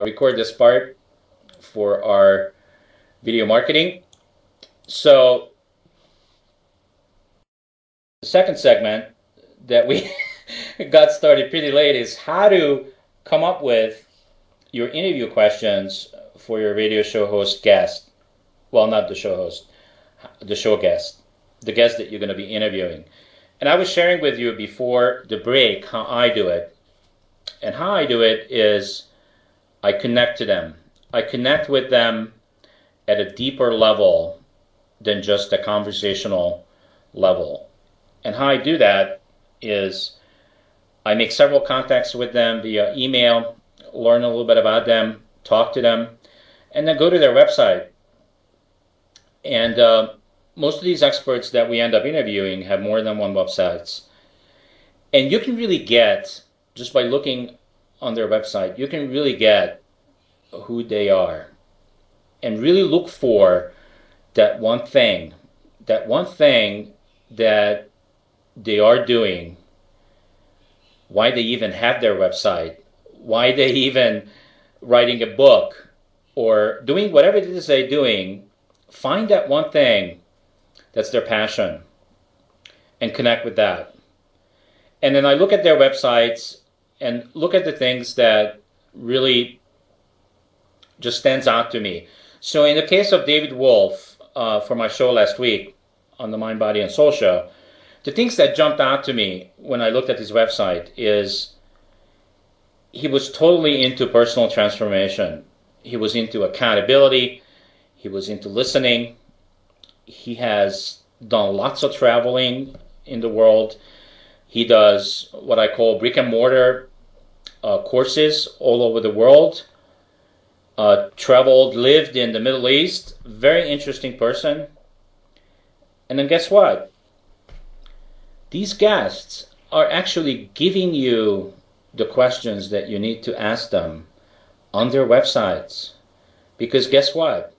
record this part for our video marketing. So the second segment that we got started pretty late is how to come up with your interview questions for your radio show host guest. Well, not the show host, the show guest, the guest that you're going to be interviewing. And I was sharing with you before the break how I do it. And how I do it is I connect to them. I connect with them at a deeper level than just a conversational level. And how I do that is I make several contacts with them via email, learn a little bit about them, talk to them, and then go to their website. And most of these experts that we end up interviewing have more than one website. And you can really get, just by looking on their website, you can really get who they are. And really look for that one thing that they are doing, why they even have their website, why they even writing a book, or doing whatever it is they're doing. Find that one thing that's their passion and connect with that. And then I look at their websites and look at the things that really just stands out to me. So in the case of David Wolf, for my show last week on the Mind, Body, and Soul show, the things that jumped out to me when I looked at his website is he was totally into personal transformation. He was into accountability. He was into listening. He has done lots of traveling in the world. He does what I call brick and mortar courses all over the world. Traveled, lived in the Middle East. Very interesting person. And then guess what? These guests are actually giving you the questions that you need to ask them on their websites. Because guess what?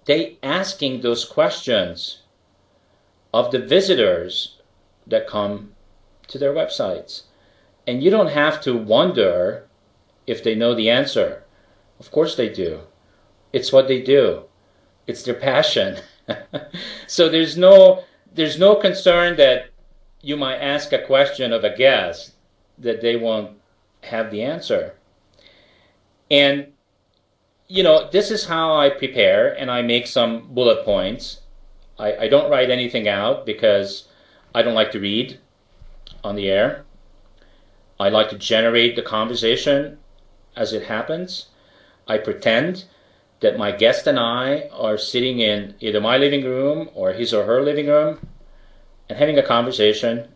They asking those questions of the visitors that come to their websites. And you don't have to wonder if they know the answer. Of course they do. It's what they do. It's their passion. So there's no concern that you might ask a question of a guest that they won't have the answer. And you know, this is how I prepare, and I make some bullet points. I don't write anything out because I don't like to read on the air. I like to generate the conversation as it happens. I pretend that my guest and I are sitting in either my living room or his or her living room and having a conversation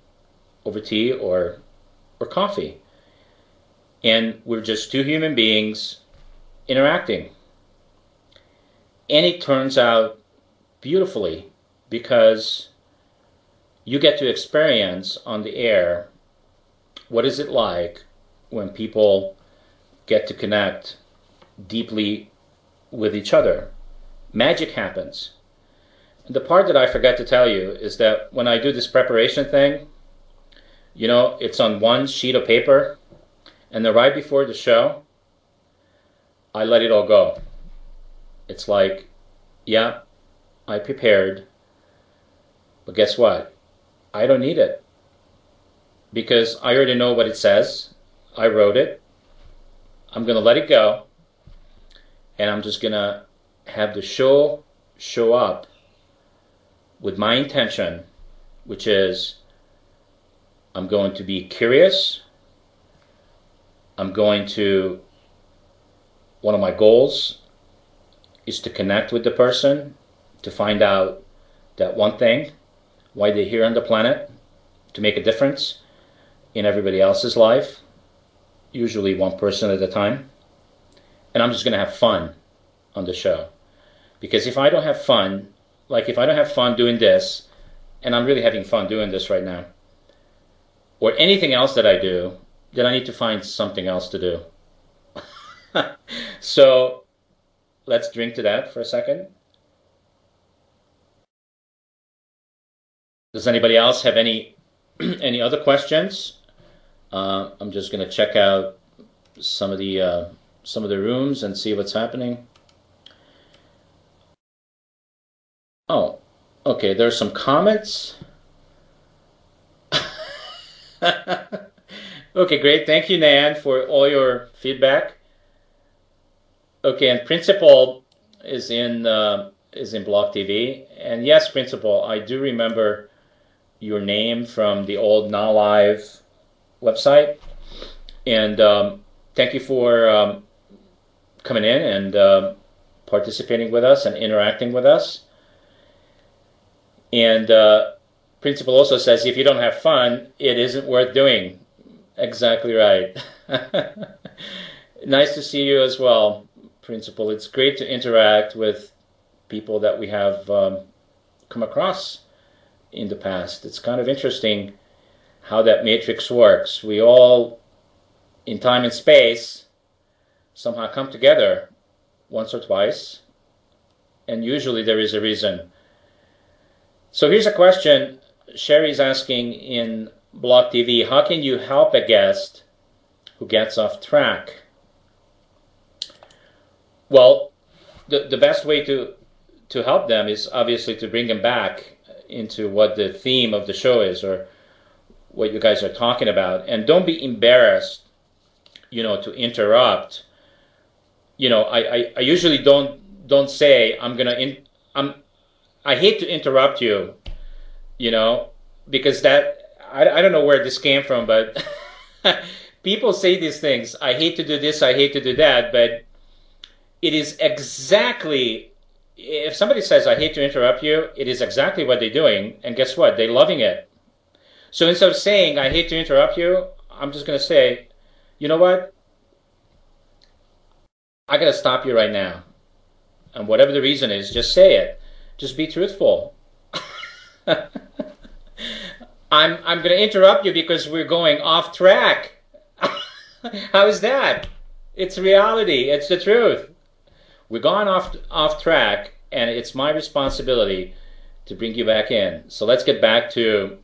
over tea or coffee. And we're just two human beings interacting. And it turns out beautifully because you get to experience on the air what is it like when people get to connect deeply with each other. Magic happens. And the part that I forgot to tell you is that when I do this preparation thing, you know, it's on one sheet of paper, and then right before the show, I let it all go. It's like, yeah, I prepared, but guess what? I don't need it. Because I already know what it says. I wrote it. I'm going to let it go. And I'm just going to have the show up with my intention, which is I'm going to be curious. I'm going to, one of my goals is to connect with the person, to find out that one thing, why they're here on the planet, to make a difference in everybody else's life, usually one person at a time. And I'm just going to have fun on the show. Because if I don't have fun, like if I don't have fun doing this, and I'm really having fun doing this right now, or anything else that I do, then I need to find something else to do. So let's drink to that for a second. Does anybody else have any other questions? I'm just going to check out some of the some of the rooms and see what's happening. Oh, okay, there's some comments. Okay, great. Thank you, Nan, for all your feedback. Okay, and Principal is in Block TV, and yes, Principal, I do remember your name from the old Now Live website, and thank you for coming in and participating with us and interacting with us. And Principal also says, if you don't have fun, it isn't worth doing. Exactly right. Nice to see you as well, Principal. It's great to interact with people that we have come across in the past. It's kind of interesting how that matrix works. We all, in time and space, somehow come together once or twice, and usually there is a reason. So here's a question Sherry's asking in Block TV. How can you help a guest who gets off track? Well, the best way to help them is obviously to bring them back into what the theme of the show is, or what you guys are talking about. And don't be embarrassed, to interrupt. I usually don't say I hate to interrupt you, because that I don't know where this came from, but people say these things. I hate to do this, I hate to do that, but it is exactly, if somebody says I hate to interrupt you, it is exactly what they're doing, and guess what? They're loving it. So instead of saying I hate to interrupt you, I'm just going to say, you know what? I got to stop you right now. And whatever the reason is, just say it. Just be truthful. I'm going to interrupt you because we're going off track. How is that? It's reality. It's the truth. We're going off track, and it's my responsibility to bring you back in. So let's get back to